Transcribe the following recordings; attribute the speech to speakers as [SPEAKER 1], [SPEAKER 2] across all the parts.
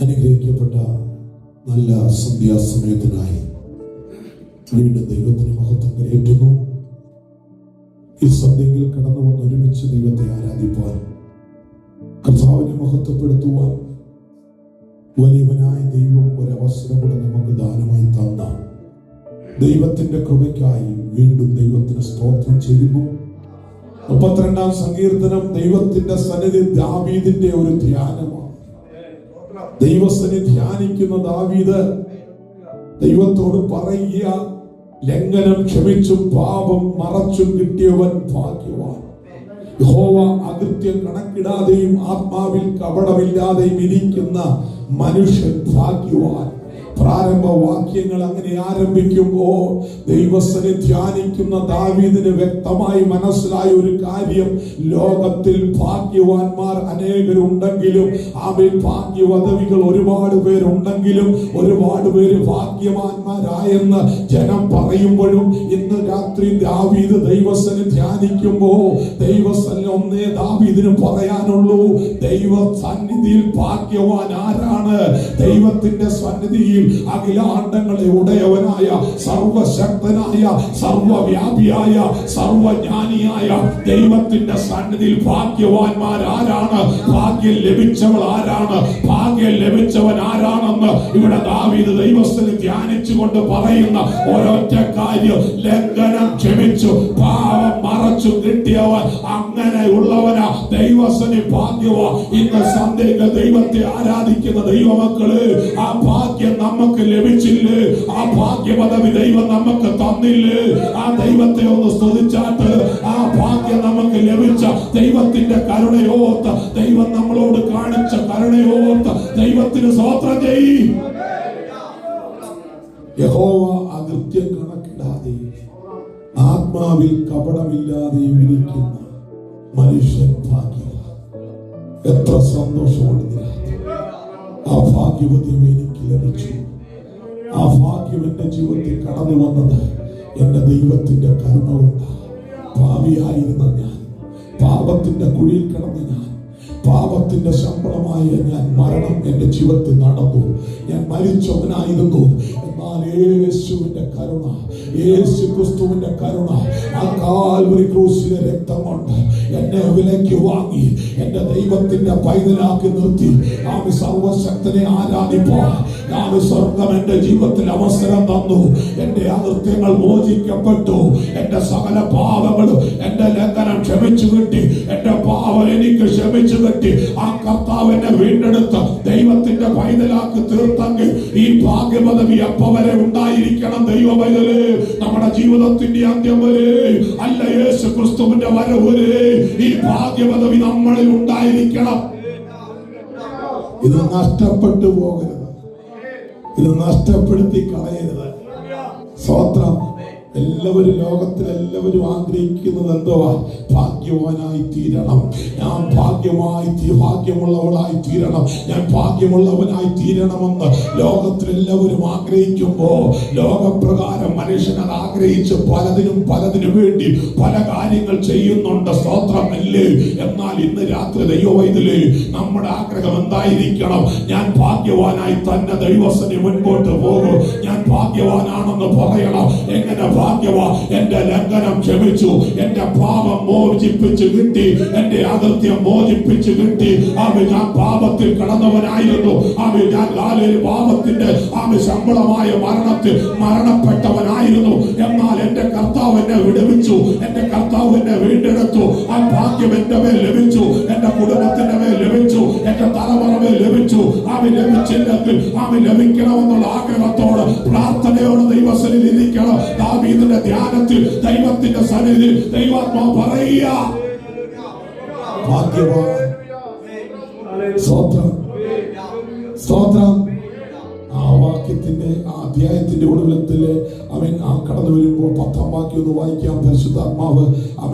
[SPEAKER 1] അനുഗ്രഹിക്കപ്പെട്ട നല്ല സന്ധ്യാസമയത്തിനായി വീണ്ടും ദൈവത്തിന് മഹത്വം കരയേറ്റുന്നു. ഈ സന്ധ്യയിൽ കടന്നു വന്ന് ഒരുമിച്ച് ദൈവത്തെ ആരാധിപ്പാൻ, കർത്താവിനെ മഹത്വപ്പെടുത്തുവാൻ വലിയവനായ ദൈവം ഒരവസരം കൂടെ നമുക്ക് ദാനമായി തന്ന ദൈവത്തിന്റെ കൃപയ്ക്കായി വീണ്ടും ദൈവത്തിന് സ്തോത്രം ചെയ്യുന്നു. 32-ാം സങ്കീർത്തനം ദൈവത്തിന്റെ സന്നിധി ദാവീദിന്റെ ഒരു ധ്യാനമാണ്. ദൈവസന്നിധി ധ്യാനിക്കുന്ന ദാവീദ് ദൈവത്തോട് പറയുക, ലംഘനം ക്ഷമിച്ചും പാപം മറച്ചും കിട്ടിയവൻ ഭാഗ്യവാൻ. യഹോവ അകൃത്യം കണക്കിടാതെയും ആത്മാവിൽ കപടമില്ലാതെയും ഇരിക്കുന്ന മനുഷ്യൻ ഭാഗ്യവാൻ. പ്രാരംഭ വാക്യങ്ങൾ അങ്ങനെ ആരംഭിക്കുമ്പോൾ ദൈവസനെ ധ്യാനിക്കുന്ന ദാവീദിന് വ്യക്തമായി മനസ്സിലായ ഒരു കാര്യം, ലോകത്തിൽ ഭാഗ്യവാന്മാർ അനേകരുണ്ടെങ്കിലും അവയിൽ ഭാഗ്യവതവികൾ ഒരുപാട് പേരുണ്ടെങ്കിലും ഒരുപാട് പേര് ഭാഗ്യവാന്മാരായെന്ന് ജനം പറയുമ്പോഴും ഇന്ന് രാത്രി ദാവീദ് ദൈവസനെ ധ്യാനിക്കുമ്പോൾ ദൈവസനെ ഒന്നേ ദാവീദിന് പറയാനുള്ളൂ, ദൈവ സന്നിധിയിൽ ഭാഗ്യവാൻ ആരാണ്? ദൈവത്തിന്റെ സന്നിധിയിൽ അഖിലാണ്ടങ്ങളെ ഉടയവനായ, സർവശക്തനായ, സർവവ്യാപിയായ, സർവജ്ഞാനിയായ ദൈവത്തിന്റെ സന്നിധിയിൽ ഭാഗ്യവാന്മാർ ആരാണ്? ഭാഗ്യം ലഭിച്ചവൾ ആരാണ്? ഭാഗ്യം ലഭിച്ചവൻ ആരാണെന്ന് ഇവിടെ ദാവീദ് ദൈവസ്ഥനെ ധ്യാനിച്ചുകൊണ്ട് പറയുന്ന ഒരൊറ്റ കാര്യം, ലംഘനം ക്ഷമിച്ചു പാപം മറച്ചു കിട്ടിയവൻ അങ്ങനെയുള്ളവനാ ദൈവസ്ഥനെ ഭാഗ്യവാ. ഇന്ന് സന്ധ്യയിൽ ദൈവത്തെ ആരാധിക്കുന്ന ദൈവമക്കള്, ആ ഭാഗ്യം നമുക്ക് ലഭിച്ചില്ലേ? ആ ഭാഗ്യപദവി ദൈവം നമുക്ക് തന്നില്ലേ? ആ ദൈവത്തെ ഒന്ന് സ്തുതിച്ചാട്ട്, ആ ഭാഗ്യം നമുക്ക് ലഭിച്ച ദൈവത്തിന്റെ കരുണയോർത്ത്, ദൈവം നമ്മളോട് കാണിച്ച കരുണയോർത്ത് ദൈവത്തിന് സ്തോത്രം ചെയ്യും. യഹോവ അകൃത്യം കണക്കിടാതെ ആത്മാവിൽ കപടമില്ലാതെയും ഇരിക്കുന്ന മനുഷ്യൻ ഭാഗ്യവാൻ. എത്ര സന്തോഷമുണ്ട്! ആ ഭാഗ്യവതി എനിക്ക് ലഭിച്ചു. ആ ഭാഗ്യം എന്റെ ജീവിതത്തിൽ കടന്നു വന്നത് എന്റെ ദൈവത്തിന്റെ കരുണ കൊണ്ട്. പാപിയായിരുന്ന ഞാൻ, പാപത്തിന്റെ കുഴിയിൽ കിടന്ന ഞാൻ, പാപത്തിന്റെ ശമ്പളമായ ഞാൻ, മരണം എന്റെ ജീവിതത്തിൽ നടന്നു. ഞാൻ മരിച്ചവനായിരുന്നു. എന്നാൽ യേശുവിന്റെ കരുണ, യേശു ക്രിസ്തുവിന്റെ കരുണ, ആ കാൽവരി ക്രൂശിലെ രക്തം കൊണ്ട് എന്നെ വിലയ്ക്ക് വാങ്ങി എന്റെ ദൈവത്തിന്റെ പൈതലാക്കി നിർത്തി. ആ സർവശക്തനെ ആരാധിപ്പാൻ ആ സ്വർഗം എന്റെ ജീവിതത്തിൽ അവസരം തന്നു. എന്റെ അകൃത്യങ്ങൾ മോചിക്കപ്പെട്ടു. എന്റെ സകല പാപങ്ങളും, എന്റെ ലംഘനം ക്ഷമിച്ചു കിട്ടി. എന്റെ പാപം എനിക്ക് ക്ഷമിച്ചു കിട്ടി. ആ കർത്താവ് എന്നെ വീണ്ടെടുത്ത് ദൈവത്തിന്റെ പൈതലാക്കി തീർത്തെങ്കിൽ ഈ ഭാഗ്യപദവി എപ്പോ വരെ ഉണ്ടായിരിക്കണം? ദൈവമേ, നമ്മുടെ ജീവിതത്തിന്റെ അന്ത്യം വരെ, അല്ല യേശു ക്രിസ്തുവിന്റെ വരവ് വരെ ഈ ഭാഗ്യപദവി നമ്മളിൽ ഉണ്ടായിരിക്കണം. ഇത് നഷ്ടപ്പെട്ടു പോകരുത്. ഇത് നഷ്ടപ്പെടുത്തി കളയരുത്. സ്തോത്രം. എല്ലാവരും, ലോകത്തിലെല്ലാവരും ആഗ്രഹിക്കുന്നത് എന്തുവാ? ഭാഗ്യവാനായി തീരണം. ഞാൻ ഭാഗ്യമുള്ളവളായി തീരണം. ഞാൻ ഭാഗ്യമുള്ളവനായി തീരണമെന്ന് ലോകത്തിലെല്ലാവരും ആഗ്രഹിക്കുമ്പോ ലോകപ്രകാരം മനുഷ്യനത് ആഗ്രഹിച്ച് പലതിനു വേണ്ടി പല കാര്യങ്ങൾ ചെയ്യുന്നുണ്ട്. സ്തോത്രമല്ലേ? എന്നാൽ ഇന്ന് രാത്രി ദൈവവൈദ്യലേ, നമ്മുടെ ആഗ്രഹം എന്തായിരിക്കണം? ഞാൻ ഭാഗ്യവാനായി തന്നെ ദൈവസന്നിധി മുൻപോട്ട് പോകും. ഞാൻ ഭാഗ്യവാനാണെന്ന് പറയണം. എങ്ങനെ ഭാഗ്യവാ? എന്റെ ലംഘനം ക്ഷമിച്ചു, എന്റെ പാപം മോചിപ്പിച്ചു കിട്ടി, എന്റെ അകൃത്യം മോചിപ്പിച്ചു കിട്ടി. ഞാൻ പാപത്തിൽ കടന്നവനായിരുന്നു. ഞാൻ പാപത്തിന്റെ ശമ്പളമായ മരണത്തിൽ മരണപ്പെട്ടവനായിരുന്നു. എന്നാൽ എന്റെ കർത്താവ് എന്നെ വിടുവിച്ചു. എന്റെ കർത്താവ് എന്നെ വീണ്ടെടുത്തു. ആ ഭാഗ്യം എന്റെ മേൽ ലഭിച്ചു. എന്റെ കുടുംബത്തിന്റെ മേൽ ലഭിച്ചു. എന്റെ തലമുറ മേൽ ലഭിച്ചു. ലഭിച്ചില്ലെങ്കിൽ ലഭിക്കണമെന്നുള്ള ആഗ്രഹത്തോട്, പ്രാർത്ഥനയോട് ദൈവസന്നിധിയിൽ ഇരിക്കണം. ദാവീദിന്റെ ധ്യാനത്തിൽ ദൈവത്തിന്റെ സന്നിധിയിൽ ദൈവാത്മാവ് പറയുക, ഭാഗ്യവാൻ. സ്തോത്രം, സ്തോത്രം. ആ വാക്യത്തിന്റെ, ആ അധ്യായത്തിന്റെ ഒടുവിലത്തില് അവൻ കടന്നു വരുമ്പോൾ 10-ാം വാക്യം ഒന്ന് വായിക്കാം. പരിശുദ്ധാത്മാവ്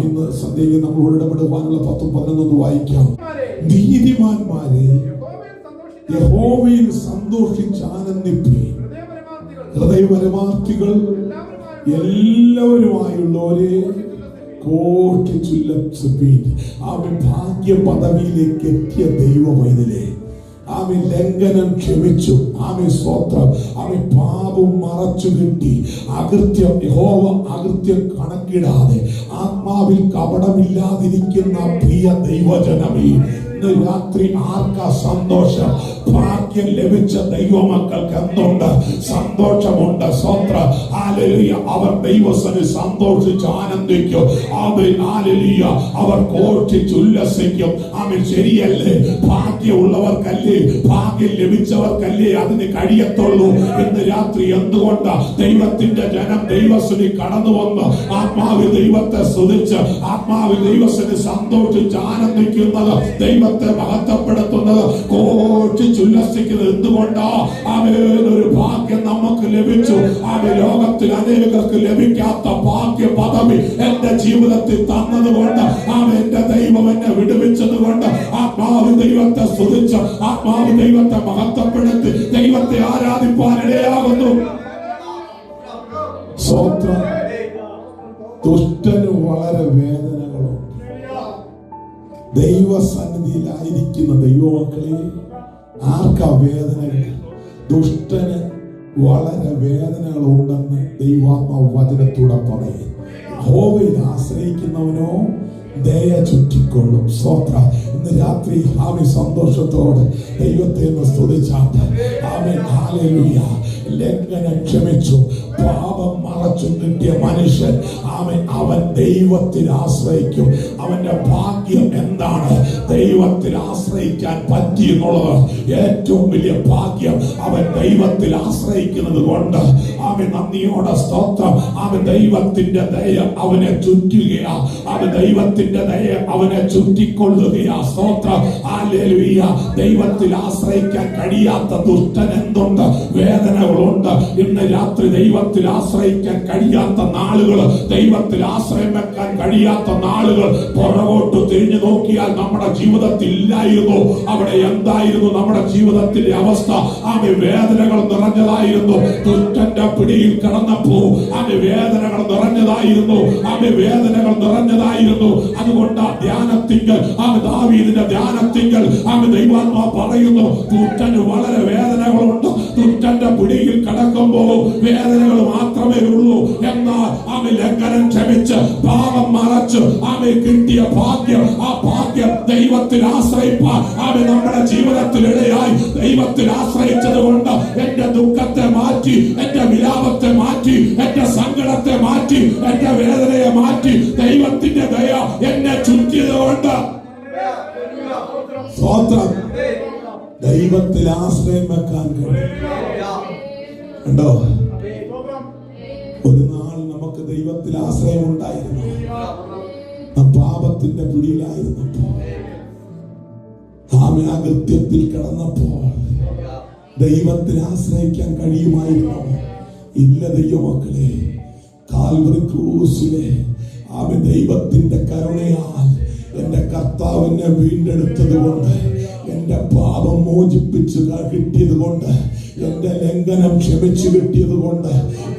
[SPEAKER 1] ഇന്ന് സന്ധ്യയിൽ നമ്മളോട് ഇടപെടുവാനുള്ള 10ഉം 11 വായിക്കാം. നീതിമാന്മാരെ യഹോവയിൽ സന്തോഷിച്ച് ആനന്ദിപ്പീൻ. ഹൃദയപരമാർത്ഥികൾ എല്ലാവരുമായുള്ളവരെ കോട്ടിച്ചുല്ലസിപ്പീൻ. അവൻ ഭാഗ്യ പദവിയിലേക്ക് എത്തിയ ദൈവവൈതലേ, ആമി ലംഘനം ക്ഷമിച്ചു. ആമി സ്തോത്രം. ആമി പാപം മറച്ചു കിട്ടി. അകൃത്യം യഹോവ അകൃത്യം കണക്കിടാതെ ആത്മാവിൽ കപടമില്ലാതിരിക്കുന്ന പ്രിയ ദൈവജനമേ, ഇന്ന് രാത്രി ആർക്കാ സന്തോഷം? ഭാഗ്യം ലഭിച്ച ദൈവമക്കൾക്ക് എന്തുണ്ട്? സന്തോഷമുണ്ട്. സ്തോത്രം. ഹല്ലേലൂയ. അവർ ദൈവസന്നിധി സന്തോഷിച്ച് ആനന്ദിക്കും. ആമേൻ. ഹല്ലേലൂയ. അവർ ഘോഷിച്ച് ഉല്ലസിക്കും. ആമേൻ. ശരിയല്ലേ? ഭാഗ്യമുള്ളവർക്കല്ലേ, ഭാഗ്യം ലഭിച്ചവർക്കല്ലേ അതിന് കഴിയത്തുള്ളൂ. ഇന്ന് രാത്രി എന്തുകൊണ്ട് ദൈവത്തിന്റെ ജനം ദൈവസന്നിധി കടന്നു വന്ന് ആത്മാവിൽ ദൈവത്തെ സ്തുതിച്ച് ആത്മാവിൽ ദൈവസന്നിധി സന്തോഷിച്ച് ആനന്ദിക്കുന്നത്, ദൈവത്തെ മഹത്വപ്പെടുത്തുന്നത്, ഘോഷിച്ച് ഉല്ലസിക്കുന്നത് എന്തുകൊണ്ടാ? ആമേൻ. ഒരു ഭാഗ്യം നമുക്ക് ലഭിച്ചു. ആമേൻ. ലോകത്തിൽ അനേകർക്ക് ലഭിക്കാത്ത ഭാഗ്യ പദവി എന്റെ ജീവിതത്തിൽ തന്നതുകൊണ്ട്, ആമേൻ, എന്റെ ദൈവം എന്നെ വിടുവിച്ചത് കൊണ്ട് ആത്മാവ് ദൈവത്തെ സ്തുതിച്ച് ആത്മാവ് ദൈവത്തെ മഹത്വപ്പെടുത്തി ദൈവത്തെ ആരാധിപ്പാൻ ഇടയാകുന്നു. സ്തോത്രം. ദുഷ്ടന് വളരെ വേദനകളുണ്ട്. ദൈവസന്നിധിയിലായിരിക്കുന്ന ദൈവമക്കളെ ആർക്കാ വേദനകൾ? ദുഷ്ടന് വളരെ വേദനകളുണ്ടെന്ന് ദൈവാത്മാവ് വചനത്തൂടെ പറയും. യഹോവയിൽ ആശ്രയിക്കുന്നവനോ ദയ ചുറ്റിക്കൊള്ളും. സ്തോത്രം. ഇന്ന് രാത്രി ആമേൻ സന്തോഷത്തോടെ ദൈവത്തെ സ്തുതിച്ചാട്ടെ. ആമേൻ. ഹല്ലേലൂയ. ലംഘനം ക്ഷമിച്ചു, പാപം മറച്ചു കിട്ടിയ മനുഷ്യൻ ആമേൻ അവൻ ദൈവത്തിൽ ആശ്രയിക്കും. അവന്റെ ഭാഗ്യം എന്താണ്? ദൈവത്തിൽ ആശ്രയിക്കാൻ പറ്റിയെന്നുള്ളത് ഏറ്റവും വലിയ ഭാഗ്യം. അവൻ ദൈവത്തിൽ ആശ്രയിക്കുന്നത് കൊണ്ട് അവൻ നന്ദിയോടെ സ്തോത്രം. അവൻ ദൈവത്തിന്റെ ദയ അവനെ ചുറ്റുകയാ. അവൻ ദൈവത്തിന്റെ ദയ അവനെ ചുറ്റിക്കൊള്ളുകയാ. സ്തോത്രം. ഹല്ലേലൂയ. ദൈവത്തിൽ ആശ്രയിക്കാൻ കഴിയാത്ത ദുഷ്ടൻ എന്തുണ്ട്? വേദനകളുണ്ട്. ഇന്ന് രാത്രി ദൈവത്തിൽ ആശ്രയിക്കാൻ കഴിയാത്ത നാളുകൾ, ദൈവത്തിൽ ആശ്രയം വെക്കാൻ കഴിയാത്ത നാളുകൾ പുറകോട്ട് തിരിഞ്ഞു നോക്കിയാൽ നമ്മുടെ ജീവിതത്തിൽ ഇല്ലായിരുന്നു. അവിടെ എന്തായിരുന്നു നമ്മുടെ ജീവിതത്തിലെ അവസ്ഥ? ആമേ വേദനകൾ നിറഞ്ഞതായിരുന്നു. ദുഷ്ടന്റെ പിടിയിൽ കിടന്നപ്പോ ആമേ വേദനകൾ നിറഞ്ഞതായിരുന്നു. ആമേ വേദനകൾ നിറഞ്ഞതായിരുന്നു. അതുകൊണ്ട് ധ്യാനത്തിങ്കൽ ആമേ ദാവീദിന്റെ ധ്യാനത്തിങ്കൽ ആമേ ദൈവാത്മാവ് പറയുന്നു, ദുഷ്ടന് വളരെ വേദനകളുണ്ട്. ദുഷ്ടന്റെ പിടിയിൽ കിടക്കുമ്പോൾ വേദനകൾ മാത്രമേ ഉള്ളൂ. എന്നാൽ ആമേ ലംഘനം ക്ഷമിച്ച് പാപം മറച്ച് ആമേ കിട്ടിയ ഭാഗ്യം, ആ ഭാഗ്യം ദൈവത്തിൽ ആശ്രയിപ്പാൻ ആമേ നമ്മുടെ ജീവിതത്തിൽ ഇടയായി. ദൈവത്തിൽ ആശ്രയിച്ചത് കൊണ്ട് എന്റെ ദുഃഖത്തെ മാറ്റി, എന്റെ വിലാപത്തെ മാറ്റി, എന്റെ സങ്കടത്തെ മാറ്റി, എന്റെ വേദനയെ മാറ്റി. ദൈവത്തിന്റെ ദയ എന്നെ ചുറ്റിയത് കൊണ്ട് സ്തോത്രം. ദൈവത്തിൽ ആശ്രയം വെക്കാൻ കണ്ടോ? ഒരു നാൾ നമുക്ക് ദൈവത്തിൽ ആശ്രയം ഉണ്ടായിരുന്നു. പാപത്തിന്റെ പിടിയിലായിരുന്നപ്പോൾ, ആമേ അകൃത്യത്തിൽ കിടന്നപ്പോൾ ദൈവത്തിൽ ആശ്രയിക്കാൻ കഴിയുമായിരുന്നു. ഇല്ല ദൈവമക്കളെ, കാൽവറി ക്രൂസിലെ ആമേ ദൈവത്തിന്റെ കരുണയാൽ എന്റെ കർത്താവിനെ വീണ്ടെടുത്തത് കൊണ്ട്, എന്റെ പാപം മോചിപ്പിച്ച് കിട്ടിയത് കൊണ്ട്, എന്റെ ലംഘനം ക്ഷമിച്ചു കിട്ടിയത് കൊണ്ട്,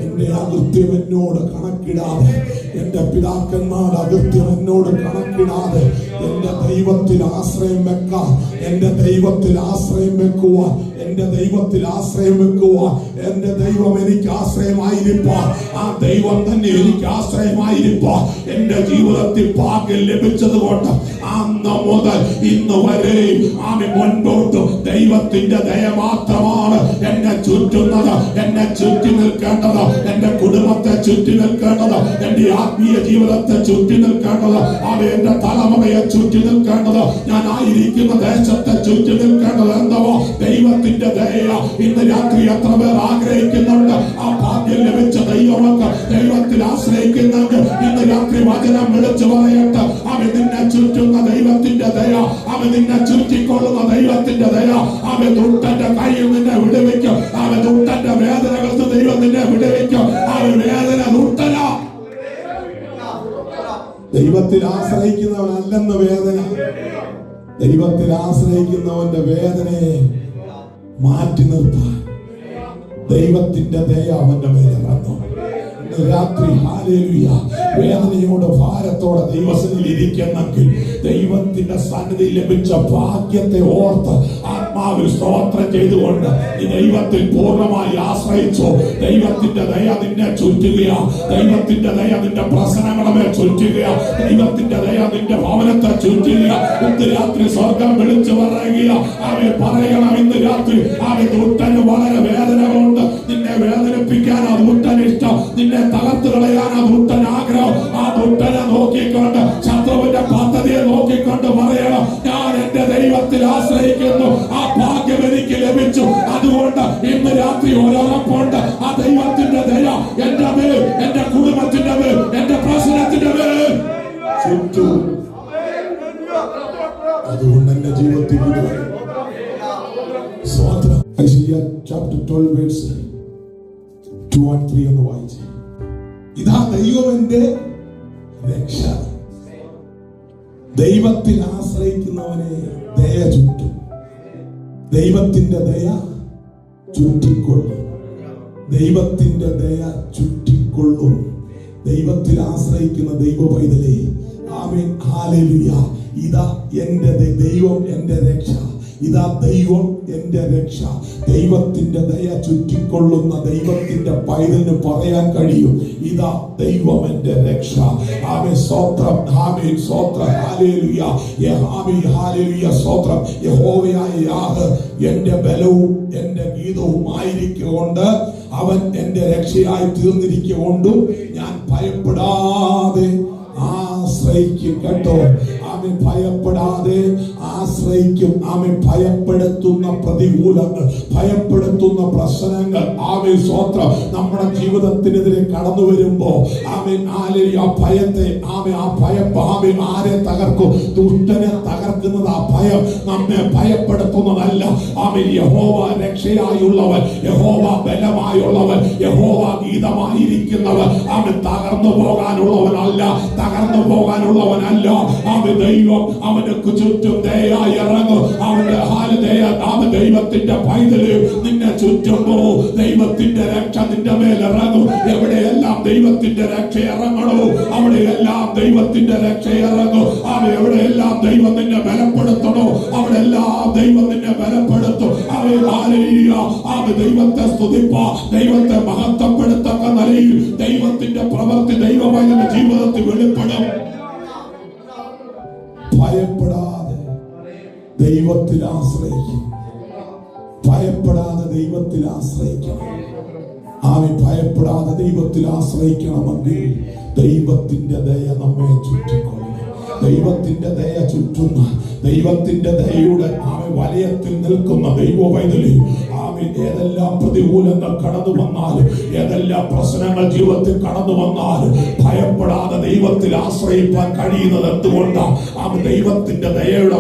[SPEAKER 1] എന്റെ അകൃത്യം എന്നോട് കണക്കിടാതെ, എന്റെ പിതാക്കന്മാർ അകൃത്യം എന്നോട് കണക്കിടാതെ എന്റെ ദൈവത്തിൽ ആശ്രയം വെക്കാൻ, എന്റെ ദൈവത്തിൽ ആശ്രയം വെക്കുവാൻ, എന്റെ ദൈവത്തിൽ ആശ്രയം വെക്കുവാൻ, എന്റെ ദൈവം എനിക്ക് ആശ്രയമായിരിക്കാൻ, ആ ദൈവം തന്നെ എനിക്ക് ആശ്രയമായിരിക്കാൻ എന്റെ ജീവിതത്തിൽ ഭാഗ്യം ലഭിച്ചത് കൊണ്ട് അന്ന് മുതൽ ഇന്ന് വരെ ആമേ മുൻപോട്ട് ദൈവത്തിന്റെ ദയ മാത്രമാണ് എന്നെ ചുറ്റുന്നത്, എന്നെ ചുറ്റി നിൽക്കേണ്ടത്, എന്റെ കുടുംബത്തെ ചുറ്റി നിൽക്കേണ്ടത്, എന്റെ ആത്മീയ ജീവിതത്തെ ചുറ്റി നിൽക്കേണ്ടത്, ആമേ എന്റെ തലമുറയെ ചുറ്റി നിൽക്കേണ്ടത്, ഞാൻ ആയിരിക്കുന്ന ദേശത്തെ ചുറ്റി നിൽക്കേണ്ടത്. എന്തോ ദൈവത്തിന്റെ ദയ ഇന്ന് രാത്രി എത്ര പേർ ആഗ്രഹിക്കുന്നുണ്ട്? ആ ഭാഗ്യം ലഭിച്ച ദൈവമൊക്കെ ദൈവത്തിൽ ആശ്രയിക്കുന്നുണ്ട്. ഇന്ന് രാത്രി വചനം വിളിച്ചു പറയട്ടെ, അവൻ നിന്നെ ചുറ്റുന്ന ദൈവത്തിന്റെ ദയ, അവൻ നിന്നെ ചുറ്റിക്കൊള്ളുന്ന ദൈവത്തിന്റെ ദയ, അവൻ ദുഷ്ടന്റെ കയ്യിൽ നിന്നെ വിടുവിക്കും, അവൻ ദുഷ്ടന്റെ വേദനകൾക്ക് ദൈവം നിന്നെ വിടുവിക്കും. അവൻ വേദന ദുഷ്ടന. ദൈവത്തിൽ ആശ്രയിക്കുന്നവനല്ലെന്ന് വേദന, ദൈവത്തിൽ ആശ്രയിക്കുന്നവന്റെ വേദനയെ മാറ്റി നിർത്താൻ ദൈവത്തിന്റെ ദയ അവന്റെ മേലെ വന്നു. ഇന്ന് രാത്രി ഹല്ലേലൂയ വേദനയോട് ഭാരത്തോടെ ദൈവസന്നിധിയിൽ ഇരിക്കുന്നെങ്കിൽ ദൈവത്തിന്റെ സന്നിധി ലഭിച്ച ഭാഗ്യത്തെ ഓർത്ത് ആത്മാവിൽ സ്തോത്രം ചെയ്തുകൊണ്ട് ഈ ദൈവത്തിൽ പൂർണ്ണമായി ആശ്രയിച്ചു. ദൈവത്തിന്റെ ദയ നിന്നെ ചുറ്റുകയാ, ദൈവത്തിന്റെ ദയ നിന്റെ പ്രശ്നങ്ങളെ ചുറ്റുകയാ, ദൈവത്തിന്റെ ദയ നിന്റെ ഭവനത്തെ ചുറ്റുകയാ. ഇന്ന് രാത്രി സ്വർഗം വിളിച്ചു പറയുക, അവൻ പറയണം ഇന്ന് രാത്രി അവൻ ദുഷ്ടന് വളരെ വേദനകളുണ്ട്. നിന്നെ വേദനിപ്പിക്കാൻ ആ ദുഷ്ടന് ഇഷ്ടം, നിന്നെ തകർത്ത് കളയാൻ ആ ദുഷ്ടന് ആഗ്രഹം. ആ ദുഷ്ടനെ നോക്കിക്കൊണ്ട്, ശത്രുവിന്റെ പദ്ധതിയെ നോക്കിക്കൊണ്ട് പറയണം, ഞാൻ എന്റെ ദൈവത്തിൽ ആശ്രയിക്കുന്നു, ആ ഭാഗ്യം എനിക്ക് ലഭിച്ചു. അതുകൊണ്ട് ഇന്ന് രാത്രി ഒരറപ്പുണ്ട്, ആ ദൈവത്തിന്റെ ദയ എന്റെ മേൽ, എന്റെ കുടുംബത്തിന്റെ മേൽ, എന്റെ പ്രശ്നത്തിന്റെ മേൽ ചുറ്റും. അതുകൊണ്ട് എന്റെ ജീവിതത്തിൽ ഐശയ്യാ chapter 12 verse 2 and 3 എന്ന് വായിച്ചേ. ഇതാ ദൈവം എന്റെ രക്ഷ, ദൈവത്തിൽ ആശ്രയിക്കുന്നവനെ ദയ ചുറ്റും, ദൈവത്തിന്റെ ദയ ചുറ്റിക്കൊള്ളും, ദൈവത്തിന്റെ ദയ ചുറ്റിക്കൊള്ളും. ദൈവത്തിൽ ആശ്രയിക്കുന്ന ദൈവ പൈതലേ, ആമേൻ, ഹല്ലേലൂയ. ഇതാ എന്റെ ദൈവം എന്റെ രക്ഷ, ഇതാ ദൈവം എന്റെ രക്ഷ. ദൈവത്തിന്റെ ദയ ചുറ്റിക്കൊള്ളുന്ന ദൈവത്തിന്റെ പൈതലിന് പറയാൻ കഴിയും, ഇതാ ദൈവം എന്റെ രക്ഷ. ആമേൻ, സ്തോത്രം, ആമേൻ, സ്തോത്രം, ഹല്ലേലൂയ, ആമേൻ, ഹല്ലേലൂയ, സ്തോത്രം. യഹോവയായ യാഹ് എന്റെ ബലവും എന്റെ ഗീതവും ആയിരിക്കൊണ്ട് അവൻ എന്റെ രക്ഷയായി തീർന്നിരിക്കൊണ്ടും ഞാൻ ഭയപ്പെടാതെ ആശ്രയിക്കും. കേട്ടോ, ആമേൻ, ഭയപ്പെടാതെ ആശ്രയിക്കും. ആമേൻ, ഭയപ്പെടുത്തുന്ന പ്രതികൂലങ്ങൾ, ഭയപ്പെടുത്തുന്ന പ്രശ്നങ്ങൾ, ആമേൻ, സ്തോത്രം, നമ്മുടെ ജീവിതത്തിനെതിരെ കടന്നു വരുമ്പോ ആമേൻ, ആ ഭയത്തെ, ആമേൻ, ആ ഭയം, ആമേൻ, ആരെ തകർക്കും? ദുഷ്ടനെ തകർക്കുന്നത് ആ ഭയം. നമ്മെ ഭയപ്പെടുത്തുന്നതല്ല. ആമേൻ, യഹോവ രക്ഷയായുള്ളവൻ, യഹോവ ബലമായുള്ളവൻ, യഹോവ ഗീതമായിരിക്കുന്നവൻ, ആമേൻ, തകർന്നു പോകാനുള്ളവനല്ല, തകർന്നു പോകാനുള്ളവനല്ല. അവൻ ദൈവം അവനക്ക് ചുറ്റും ദയയായി ഇറങ്ങും. അവന്റെ ഹാലദയ, അവൻ ദൈവത്തിന്റെ പൈതല് നിന്നെ ചുറ്റുമ്പോ ദൈവത്തിന്റെ രക്ഷ നിന്റെ മേൽ ഇറങ്ങും. എവിടെയെല്ലാം ദൈവത്തിന്റെ രക്ഷ ഇറങ്ങണോ അവിടെയെല്ലാം ദൈവത്തിന്റെ രക്ഷ ഇറങ്ങും. അവൻ എവിടെയെല്ലാം ദൈവം നിന്നെ ബലപ്പെടുത്തണോ അവിടെയെല്ലാം ദൈവം നിന്നെ ബലപ്പെടുത്തും. അവൻ ഹല്ലേലൂയ, അവൻ ദൈവത്തെ സ്തുതിപ്പ, ദൈവത്തെ മഹത്വപ്പെടുത്തക്ക നിലയിൽ ദൈവത്തിന്റെ പ്രവൃത്തി ദൈവപൈതലിന്റെ ജീവിതത്തിൽ വെളിപ്പെടും. ഭയപ്പെടാതെ ദൈവത്തിൽ ആശ്രയിക്കും, ഭയപ്പെടാതെ ദൈവത്തിൽ ആശ്രയിക്കണം. ആമേൻ, ഭയപ്പെടാതെ ദൈവത്തിൽ ആശ്രയിക്കണമെങ്കിൽ ദൈവത്തിന്റെ ദയ നമ്മെ ചുറ്റിക്കൊള്ളും. ദൈവത്തിന്റെ ദയ ചുറ്റുന്ന, ദൈവത്തിന്റെ ദയയുടെ ആമേൻ വലയത്തിൽ നിൽക്കുന്ന ദൈവ പൈതലേ, ആമേൻ, ഏതെല്ലാം പ്രതികൂലങ്ങൾ കടന്നു വന്നാലും, ഏതെല്ലാം പ്രശ്നങ്ങൾ ജീവിതത്തിൽ കടന്നു വന്നാലും ഭയപ്പെടാതെ ദൈവത്തിൽ ആശ്രയിക്കാൻ കഴിയുന്നത് എന്തുകൊണ്ടാണ്? ആമേൻ, ദൈവത്തിന്റെ ദയയുടെ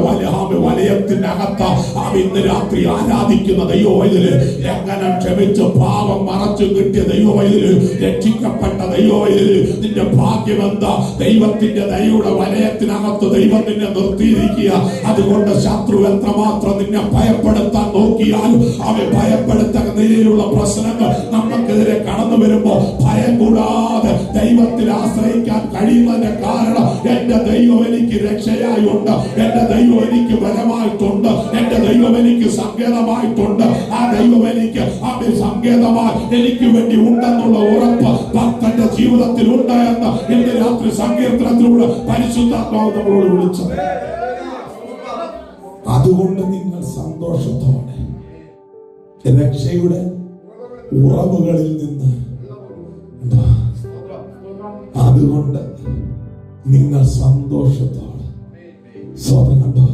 [SPEAKER 1] വലയത്തിനകത്ത ആമേൻ ഇന്ന് രാത്രി ആരാധിക്കുന്ന ദൈവ പൈതലേ, ലംഘനം ക്ഷമിച്ച് പാപം മറച്ചു കിട്ടിയ ദൈവ പൈതലേ, രക്ഷിക്കപ്പെട്ട ദൈവ പൈതലേ, നിന്റെ ഭാഗ്യം എന്താ? ദൈവത്തിന്റെ ദയയുടെ വലയത്തിനകത്ത് ദൈവം നിന്നെ നിർത്തിയിരിക്കുക. അതുകൊണ്ട് ശത്രു എത്രമാത്രം നിന്നെ ഭയപ്പെടുത്താൻ നോക്കിയാലും അവൻ ഭയപ്പെടുത്തുന്ന നിലയിലുള്ള പ്രശ്നങ്ങൾ നമുക്കെതിരെ കടന്നു വരുമ്പോ ഭയം കൂടാതെ ദൈവത്തിൽ ആശ്രയിക്കാൻ കഴിയുന്നതിന്റെ കാരണം എന്റെ ദൈവം എനിക്ക് രക്ഷയായി ഉണ്ട്, എന്റെ ദൈവം എനിക്ക് ബലമായിട്ടുണ്ട്, എന്റെ ദൈവം എനിക്ക് സങ്കേതമായിട്ടുണ്ട്. ആ ദൈവം എനിക്ക് അവൻ സങ്കേതമായി എനിക്ക് വേണ്ടി ഉണ്ടെന്നുള്ള ഉറപ്പ് ഭക്തന്റെ ജീവിതത്തിൽ ഉണ്ട് എന്ന് ഇന്ന് രാത്രി സങ്കീർത്തനത്തിലൂടെ പരിശുദ്ധാത്മാവ് നമ്മളോട് വിളിച്ചത്. അതുകൊണ്ട് നിങ്ങൾ സന്തോഷത്തോടെ രക്ഷയുടെ ഉറവുകളിൽ നിന്ന്, അതുകൊണ്ട് നിങ്ങൾ സന്തോഷത്തോടെ, സ്വതം കണ്ടോ,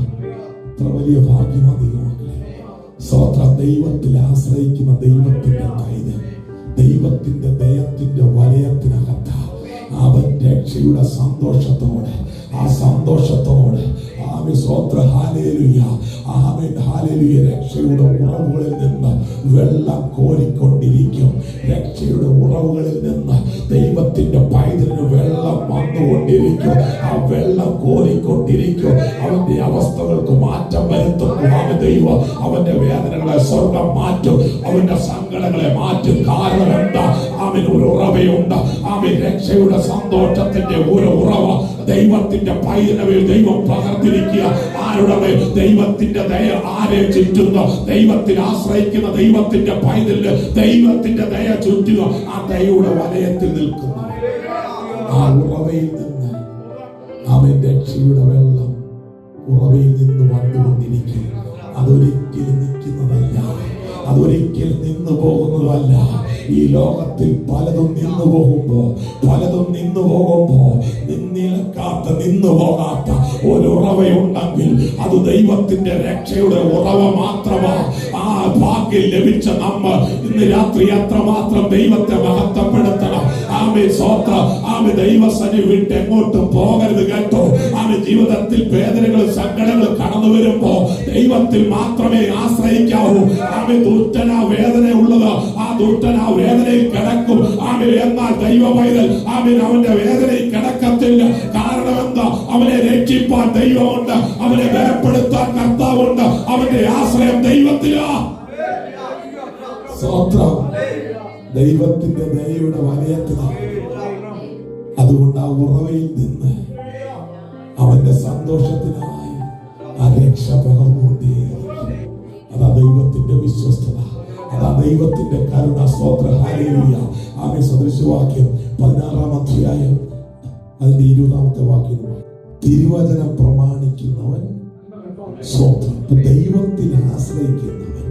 [SPEAKER 1] ഇത്ര വലിയ ഭാഗ്യം അധികമാക്കില്ല. സ്വതം ദൈവത്തിൽ ആശ്രയിക്കുന്ന ദൈവത്തിന്റെ കൈത്, ദൈവത്തിന്റെ ദയത്തിന്റെ വലയത്തിനകത്ത അവൻ രക്ഷയുടെ സന്തോഷത്തോടെ, ആ സന്തോഷത്തോടെ, ആ ആമേൻ സ്തോത്ര ഹല്ലേലൂയ ആമേൻ ഹല്ലേലൂയ. രക്ഷയുടെ ഉറവുകളിൽ നിന്ന് വെള്ളം കോരിക്കൊണ്ടിരിക്കും. രക്ഷയുടെ ഉറവുകളിൽ നിന്ന് ദൈവത്തിന്റെ പൈതലിന് വെള്ളം വന്നുകൊണ്ടിരിക്കും. ആ വെള്ളം കോരിക്കൊണ്ടിരിക്കും. അവന്റെ അവസ്ഥകൾക്ക് മാറ്റം വരുത്തും. ആമേൻ ദൈവം അവന്റെ വേദനകളെ സ്വർഗം മാറ്റും. അവന്റെ സങ്കടങ്ങളെ മാറ്റും. കാരണം എന്താ? ആമേൻ ഒരു ഉറവയുണ്ട്. ആമേൻ രക്ഷയുടെ സന്തോഷത്തിന്റെ ഒരു ഉറവ ദൈവത്തിന്റെ പൈതലിൽ ദൈവം പകർന്നിരിക്കുക. ആരുടെ മേൽ? ദൈവത്തിന്റെ ദയ ആരെ ചുറ്റുന്നു? ദൈവത്തിൽ ആശ്രയിക്കുന്ന ദൈവത്തിന്റെ പൈതലിന് ദൈവത്തിന്റെ ദയ ചുറ്റുക. ആ ദയയുടെ വലയത്തിൽ നിൽക്കുന്നു. ആ ഉറവയിൽ നിന്ന് അവൻ രക്ഷയുടെ വെള്ളം ഉറവയിൽ നിന്ന് വന്നുകൊണ്ടിരിക്കും. അതൊരിക്കലും നിൽക്കുന്നതല്ല, അതൊരിക്കലും നിന്നു പോകുന്നതല്ല. ഈ ലോകത്തിൽ പലതും നിന്നു പോകുമ്പോ നിന്നു പോകാത്ത ഒരു ഉറവയുണ്ടെങ്കിൽ അത് ദൈവത്തിന്റെ രക്ഷയുടെ ഉറവ മാത്രമാണ്. ആ ഭാഗ്യം ലഭിച്ച നമ്മൾ ഇന്ന് രാത്രി അത്രമാത്രം ദൈവത്തെ മഹത്വപ്പെടുത്തണം. ആമേൻ സ്തോത്രം. ആമേൻ ദൈവസന്നിധി വിട്ട് എങ്ങോട്ടും പോകരുത് കേട്ടോ. ആമേൻ ജീവിതത്തിൽ വേദനകളും സങ്കടങ്ങളും കടന്നു വരുമ്പോ ദൈവത്തിൽ മാത്രമേ ആശ്രയിക്കാവൂ. ആമേൻ ദുഷ്ടനാ വേദന ഉള്ളത്, ആ ദുഷ്ടനാ വേദനയിൽ കിടക്കും. ആമേൻ എന്നാൽ ദൈവ പൈതൽ ആമേൻ അവന്റെ വേദനയിൽ കിടക്കത്തില്ല. കാരണം എന്താ? അവനെ രക്ഷിപ്പാൻ ദൈവമുണ്ട്, അവനെ ബലപ്പെടുത്താൻ കർത്താവുണ്ട്. അവന്റെ ആശ്രയം ദൈവത്തിലാ. സ്തോത്രം. ദൈവത്തിന്റെ ദയയുടെ വലയത്തിലാണ്. അതുകൊണ്ട് ആ ഉറവയിൽ നിന്ന് അവന്റെ സന്തോഷത്തിനായി ആ രക്ഷ പകർന്നുകൊണ്ടേയിരിക്കും. അതാ ദൈവത്തിന്റെ വിശ്വസ്തത, അതാ ദൈവത്തിന്റെ കരുണ. സ്തോത്ര ഹല്ലേലൂയ. ആമേൻ. സദൃശവാക്യം 16-ാം അധ്യായം അതിന്റെ 20-ാമത്തെ വാക്യം. തിരുവചനം പ്രമാണിക്കുന്നവൻ സ്തോത്രം. ദൈവത്തിൽ ആശ്രയിക്കുന്നവൻ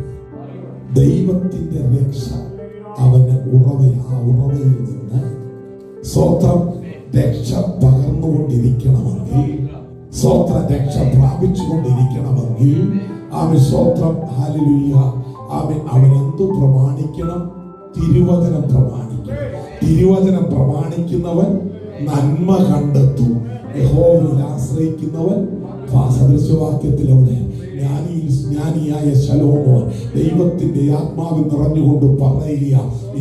[SPEAKER 1] ദൈവത്തിന്റെ രക്ഷ അവന്റെ ആ ഉറവയിൽ നിന്ന് സ്തോത്രം രക്ഷ പകർന്നുകൊണ്ടിരിക്കണമെങ്കിൽ, സ്തോത്രം രക്ഷ പ്രാപിച്ചുകൊണ്ടിരിക്കണമെങ്കിൽ ആമേൻ സ്തോത്രം ഹല്ലേലൂയ. ആമേൻ അവൻ എന്തു പ്രമാണിക്കണം? തിരുവചനം പ്രമാണിക്കണം. തിരുവചനം പ്രമാണിക്കുന്നവൻ നന്മ കണ്ടെത്തും. യഹോവയിൽ ആശ്രയിക്കുന്നവൻ സദൃശവാക്യത്തിലൂടെ ജ്ഞാനിയായ ശലോമോൻ ദൈവത്തിന്റെ ആത്മാവിൽ നിറഞ്ഞുകൊണ്ട് പറയുക,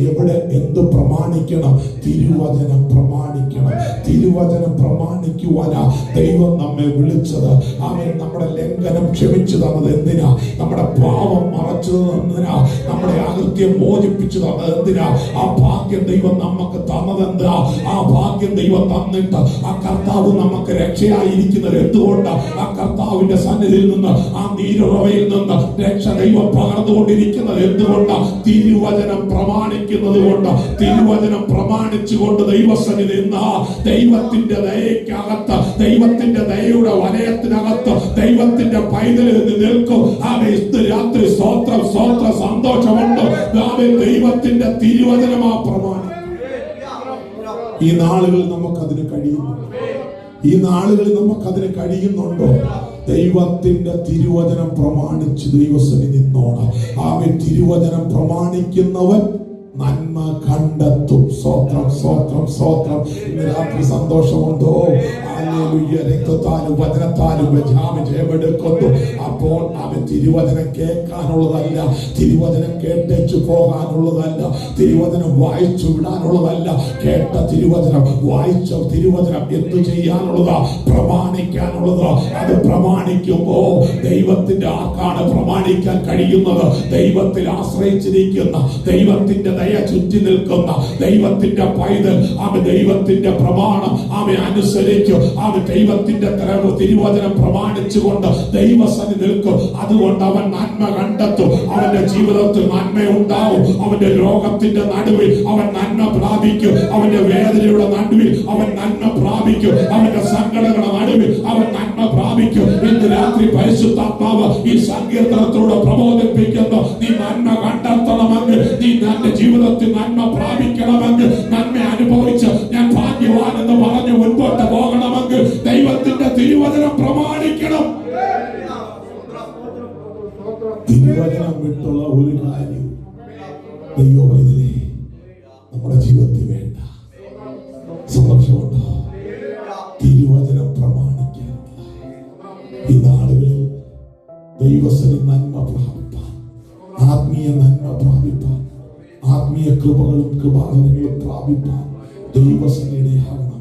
[SPEAKER 1] എവിടെ എന്ത് പ്രമാണിക്കണം? തിരുവചനം പ്രമാണിക്കണം. തിരുവചനം പ്രമാണിക്കുവാനാ ദൈവം നമ്മെ വിളിച്ചത്. ആമേൻ. നമ്മുടെ ലംഘനം ക്ഷമിച്ചു തന്നത് എന്തിനാ? നമ്മുടെ പാവം മറച്ചു തന്നതിനാ? നമ്മുടെ അകൃത്യം മോചിപ്പിച്ചു തന്നത് എന്തിനാ? ആ ഭാഗ്യം ദൈവം നമുക്ക് തന്നതെന്താ? ആ ഭാഗ്യം ദൈവം തന്നിട്ട് ആ കർത്താവ് നമുക്ക് രക്ഷയായിരിക്കുന്നത് എന്തുകൊണ്ട്? ആ കർത്താവിന്റെ സന്നിധിയിൽ നിന്ന്, ആ നീരുറവയിൽ നിന്ന് രക്ഷ ദൈവം പകർന്നുകൊണ്ടിരിക്കുന്നത് എന്തുകൊണ്ട്? തിരുവചനം പ്രമാണിക്കുന്നത് കൊണ്ട്. തിരുവചനം പ്രമാണിച്ചുകൊണ്ട് ദൈവസന്നിധി നിന്ന് ദൈവത്തിന്റെ ദയക്കകത്ത്, ദൈവത്തിന്റെ ദയയുടെ വലയത്തിനകത്ത് ദൈവത്തിന്റെ പൈതലിൽ നിൽക്കും. ആമേൻ. രാത്രി സ്തോത്രം സ്തോത്രം സന്തോഷമുണ്ട്. ആമേൻ. ദൈവത്തിന്റെ തിരുവചനമാ പ്രമാണം. ഈ നാളുകളിൽ നമുക്കതിന് കഴിയുന്നു. ഈ നാളുകളിൽ നമുക്കതിന് കഴിയുന്നുണ്ടോ? ദൈവത്തിന്റെ തിരുവചനം പ്രമാണിച്ച് ദൈവസന്നിധി നിന്നോണം. ആമേൻ. തിരുവചനം പ്രമാണിക്കുന്നവൻ നന്മ കണ്ടെത്തും. സ്തോത്രം സ്തോത്രം സ്തോത്രം. ഇന്ന് രാത്രി സന്തോഷമുണ്ടോ? ഹല്ലേലൂയ. രക്തത്താലും വചനത്താലും ജയമെടുക്കുന്നു. അപ്പോൾ അവൻ തിരുവചനം കേൾക്കാനുള്ളതല്ല, തിരുവചനം കേട്ടേച്ചു പോകാനുള്ളതല്ല, തിരുവചനം വായിച്ചു വിടാനുള്ളതല്ല. കേട്ട തിരുവചനം, വായിച്ച തിരുവചനം എന്തു ചെയ്യാനുള്ളതാ? പ്രമാണിക്കാനുള്ളതാ. അത് പ്രമാണിക്കുമ്പോ ദൈവത്തിന്റെ ആർക്കാണ് പ്രമാണിക്കാൻ കഴിയുന്നത്? ദൈവത്തിൽ ആശ്രയിച്ചിരിക്കുന്ന, ദൈവത്തിന്റെ ദയ ചുറ്റി നിൽക്കുന്ന ദൈവത്തിന്റെ പൈതൽ അവൻ ദൈവത്തിന്റെ പ്രമാണം അവൻ അനുസരിക്കും. അവൻ ദൈവത്തിന്റെ തിരുവചനം പ്രമാണിച്ചുകൊണ്ട് ദൈവസന്നിധി നിൽക്കും. അതുകൊണ്ട് അവൻ നന്മ കണ്ടെത്തും. അവന്റെ ജീവിതത്തിൽ നന്മയുണ്ടാവും. അവന്റെ രോഗത്തിന്റെ നടുവിൽ അവൻ നന്മ പ്രാപിക്കും. അവന്റെ വേദനയുടെ നടുവിൽ അവൻ നന്മ പ്രാപിക്കും. അവന്റെ സങ്കടങ്ങളുടെ നടുവിൽ അവൻ നന്മ പ്രാപിക്കും. ഇന്ന് രാത്രി പരിശുദ്ധാത്മാവ് ഈ സങ്കീർത്തനത്തോട് പ്രബോധിപ്പിക്കുന്നു. നീ നന്മ കണ്ടെത്തണമെങ്കിൽ, നീ നിന്റെ ജീവിതത്തിൽ നന്മ പ്രാപിക്കണമെങ്കിൽ, നന്മ അനുഭവിച്ച് ഞാൻ ഭാഗ്യവാൻ എന്ന് പറഞ്ഞു മുൻപോട്ട് പോകണമെങ്കിൽ ദൈവത്തിന്റെ തിരുവചനം പ്രമാണിക്കണം. തിരുവചനം വിട്ടുള്ള ഒരു കാര്യം ദൈവവൈദ്യനെ നമ്മുടെ ജീവിതത്തിൽ വേണ്ട. സന്തോഷമുണ്ടോ? തിരുവചനം പ്രമാണിക്കുക. ആത്മീയ നന്മ പ്രാപിപ്പാൻ, ആത്മീയ കൃപകളും കൃപാവരങ്ങളും പ്രാപിപ്പാൻ ദൈവസന്നിധിയാകണം.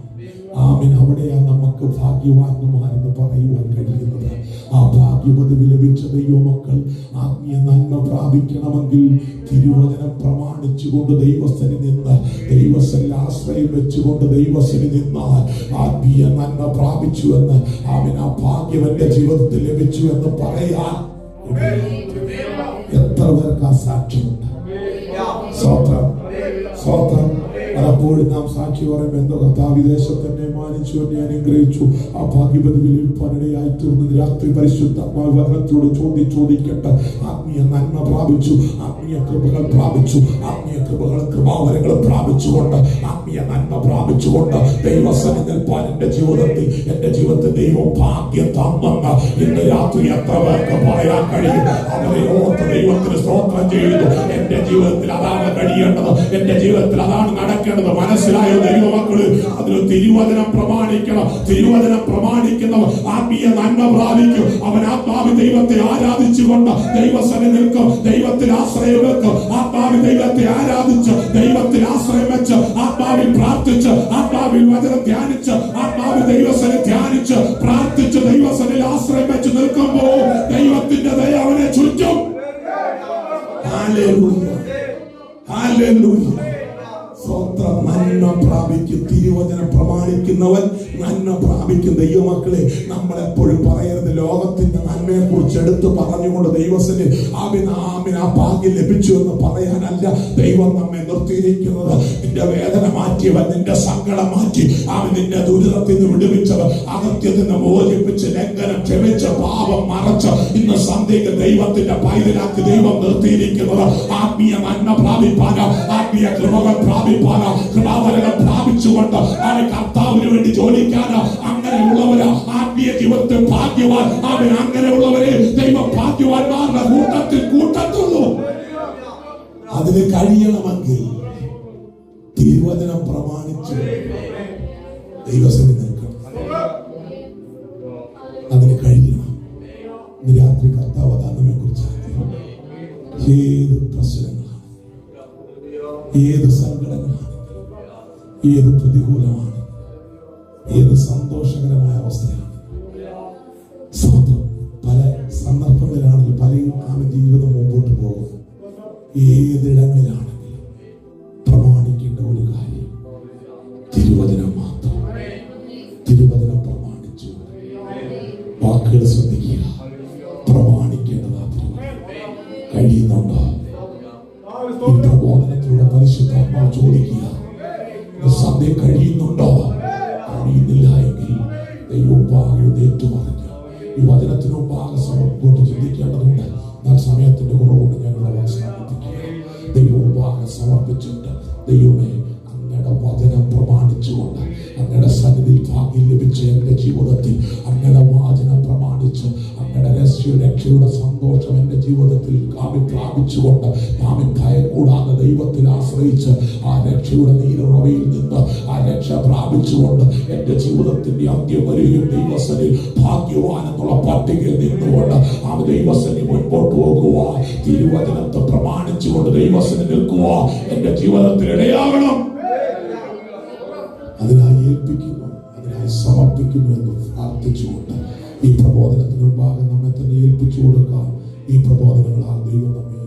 [SPEAKER 1] ആമേൻ. അവിടെയാണ് നമുക്ക് ഭാഗ്യവാന്മാരെന്ന് പറയുവാൻ കഴിയുന്നത്. ആ ഭാഗ്യപദവി ലഭിച്ച ദൈവമക്കൾ ആത്മീയ നന്മ പ്രാപിക്കണമെങ്കിൽ തിരുവചനം പ്രമാണിച്ചുകൊണ്ട് ദൈവസ്ഥനിൽ നിന്ന്, ദൈവസ്ഥനിൽ ആശ്രയം വെച്ചുകൊണ്ട് ദൈവസ്ഥനിൽ നിന്നാൽ ആത്മീയ നന്മ പ്രാപിച്ചു എന്ന്, ആമേൻ, ആ ഭാഗ്യം എന്റെ ജീവിതത്തിൽ ലഭിച്ചു എന്ന് പറയാൻ എത്ര പേർക്ക് ആ സാക്ഷ്യമുണ്ട്? സ്വത്രം സ്വത്രം. പലപ്പോഴും നാം സാക്ഷി പറയുമ്പോൾ എന്തോ കർത്താവ് വിദേശത്ത് എന്നെ മാനിച്ചു, എന്നെ അനുഗ്രഹിച്ചു, ആ ഭാഗ്യപദവി ലഭിക്കാനിടയായി തീർന്നു. രാത്രി പരിശുദ്ധാത്മാവിനോട് ചോദിക്കട്ടെ. ആത്മീയ നന്മ പ്രാപിച്ചു, ആത്മീയ കൃപകൾ പ്രാപിച്ചു, ആത്മീയ കൃപകൾ കൃപാവരങ്ങൾ പ്രാപിച്ചുകൊണ്ട്, ആത്മീയ നന്മ പ്രാപിച്ചുകൊണ്ട് ദൈവസന്നിധിയിൽ എന്റെ ജീവിതത്തിൽ ദൈവം ഭാഗ്യം തന്നെന്ന് ഇന്ന് രാത്രി എത്ര പേർക്ക് പറയാൻ കഴിയും? അവരെ ഓർത്ത് ദൈവത്തിന് സ്തോത്രം ചെയ്യുന്നു. എന്റെ ജീവിതത്തിൽ അതാണ് കഴിയേണ്ടത്, എന്റെ ജീവിതത്തിൽ അതാണ് നടക്കേണ്ടത്. മനസ്സിലായ ദൈവമക്കള് അതിന് തിരുവചനം പ്രമാണിക്കണം. തിരുവചനം പ്രമാണിക്കുന്നവർ ആത്മീയ നന്മ പ്രാപിക്കും. അവൻ ആത്മാവിൽ ദൈവത്തെ ആരാധിച്ചുകൊണ്ട് ദൈവസന്നിധിയിൽ നിൽക്കും, ദൈവത്തിൽ ആശ്രയം വെക്കും. ആത്മാവിൽ ദൈവത്തെ ആരാധിച്ച്, ദൈവത്തിൽ ആശ്രയം വെച്ച്, ആത്മാവിൽ പ്രാർത്ഥിച്ച്, ആത്മാവിൽ വചനം ധ്യാനിച്ച്, ആത്മാവിൽ ദൈവസന്നിധിയിൽ ധ്യാനിച്ച്, പ്രാർത്ഥിച്ച്, ദൈവസന്നിധിയിൽ ആശ്രയം വെച്ച് നിൽക്കുമ്പോൾ ദൈവത്തിന്റെ ദയ അവനെ ചുറ്റും. Hallelujah, hallelujah. സ്വന്തം നന്മ പ്രാപിക്കും. തിരുവചനം പ്രമാണിക്കുന്നവൻ നന്മ പ്രാപിക്കും. ദൈവമക്കളെ, നമ്മളെപ്പോഴും പറയരുത് ലോകത്തിന്റെ നന്മയെ കുറിച്ച് എടുത്ത് പറഞ്ഞുകൊണ്ട് ദൈവത്തിന് ആ ഭാഗ്യം ലഭിച്ചു എന്ന് പറയാനല്ല ദൈവം നമ്മെ നിർത്തിയിരിക്കുന്നത്. നിന്റെ വേദന മാറ്റിയവൻ, നിന്റെ സങ്കടം മാറ്റി, അവൻ നിന്റെ ദുരിതത്തിൽ നിന്ന് വിടുവിച്ചവൻ, അകത്യത്തിൽ നിന്ന് മോചിപ്പിച്ച്, ലംഘനം ക്ഷമിച്ച്, പാപം മറച്ച് ഇന്ന് സന്ധ്യയ്ക്ക് ദൈവത്തിന്റെ പൈതലാക്കി ദൈവം നിർത്തിയിരിക്കുന്നത് ആത്മീയ നന്മ പ്രാപിപ്പാനോ, ആത്മീയ കൃപകൾ പ്രാപിപ്പാനോ, കൃപാവരങ്ങൾ പ്രാപിച്ചുകൊണ്ട് അവൻ കർത്താവിന് വേണ്ടി ജോലിക്കാനോ, അങ്ങനെയുള്ളവര് ആത്മീയ ജീവിതത്തിൽ ഭാഗ്യവാൻ. അവൻ അങ്ങനെയുള്ളവരെ ദൈവം ഭാഗ്യവാന്മാരുടെ കൂട്ടത്തുള്ളൂ. അതിന് കഴിയണമെങ്കിൽ തിരുവചനം പ്രമാണിച്ച് ദൈവസന്നിധിയിൽ നിൽക്കണം. അതിന് കഴിയണം. ഇന്ന് രാത്രി കർത്താവ് നമ്മെ കുറിച്ചാണ്. ഏത് പ്രശ്നങ്ങളാണ്, ഏത് സങ്കടങ്ങളാണ്, ഏത് പ്രതികൂലമാണ്, ഏത് സന്തോഷകരമായ അവസ്ഥയാണ്, പല സന്ദർഭങ്ങളിലാണെങ്കിൽ പലയും ആമൻ ജീവിതം മുമ്പോട്ട് പോകും. ഏതിടങ്ങളിലാണെങ്കിലും പ്രമാണിക്കേണ്ട ഒരു കാര്യം തിരുവചനം മാത്രം. തിരുവചനം പ്രമാണിച്ചു വാക്കുകൾ ശ്രദ്ധിക്കുക. പ്രമാണിക്കേണ്ടതാ തിരുവചനം. കഴിയുന്നുണ്ടോ? ഈ പ്രബോധനത്തിലൂടെ പരിശുദ്ധാത്മാവ് ചോദിക്കുക, സന്ധ്യ കഴിയുന്നുണ്ടോ? കഴിയുന്നില്ല എങ്കിൽ ദൈവോപാകെ ഏറ്റുപറഞ്ഞ് ഈ വചനത്തിന് മുമ്പാകെ സമർപ്പിച്ച് ചിന്തിക്കേണ്ടതുണ്ട്. എന്നാൽ സമയത്തിന്റെ കുറവുകൊണ്ട് ഞങ്ങൾ അവസാനിപ്പിക്കുക. ദൈവോപാകെ സമർപ്പിച്ചിട്ട്, ദൈവമേ, അങ്ങയുടെ വചനം പ്രമാണിച്ചുകൊണ്ട്, അങ്ങയുടെ സന്നിധിയിൽ ഭാഗ്യം ലഭിച്ച എന്റെ ജീവിതത്തിൽ അങ്ങയുടെ വചനം പ്രമാണിച്ച്, അങ്ങയുടെ രക്ഷയുടെ സന്തോഷം എന്റെ ജീവിതത്തിൽ പ്രാപിച്ചുകൊണ്ട്, ഭയം കൂടാതെ ദൈവത്തിൽ ആശ്രയിച്ച് ആ രക്ഷയുടെ നീരുറവയിൽ നിന്ന് ആ രക്ഷ പ്രാപിച്ചുകൊണ്ട് എന്റെ ജീവിതത്തിന്റെ അന്ത്യം വരെയും ദൈവസന്നിധിയിൽ ഭാഗ്യവാൻ എന്നുള്ള പട്ടികയിൽ നിന്നുകൊണ്ട് ആ ദൈവസന്നിധി മുൻപോട്ട് പോകുക. തിരുവചനത്തെ പ്രമാണിച്ചുകൊണ്ട് ദൈവസന്നിധി നിൽക്കുക. എന്റെ ജീവിതത്തിൽ ഇടയാകണം. അതിനായി ഏൽപ്പിക്കുന്നു, അതിനായി സമർപ്പിക്കുന്നു എന്ന് പ്രാർത്ഥിച്ചുകൊണ്ട് ഈ പ്രബോധനത്തിന് മുമ്പാകെ നമ്മെ തന്നെ ഏൽപ്പിച്ചു കൊടുക്കാം. ഈ പ്രബോധനങ്ങളാൽ ദൈവം നമ്മെ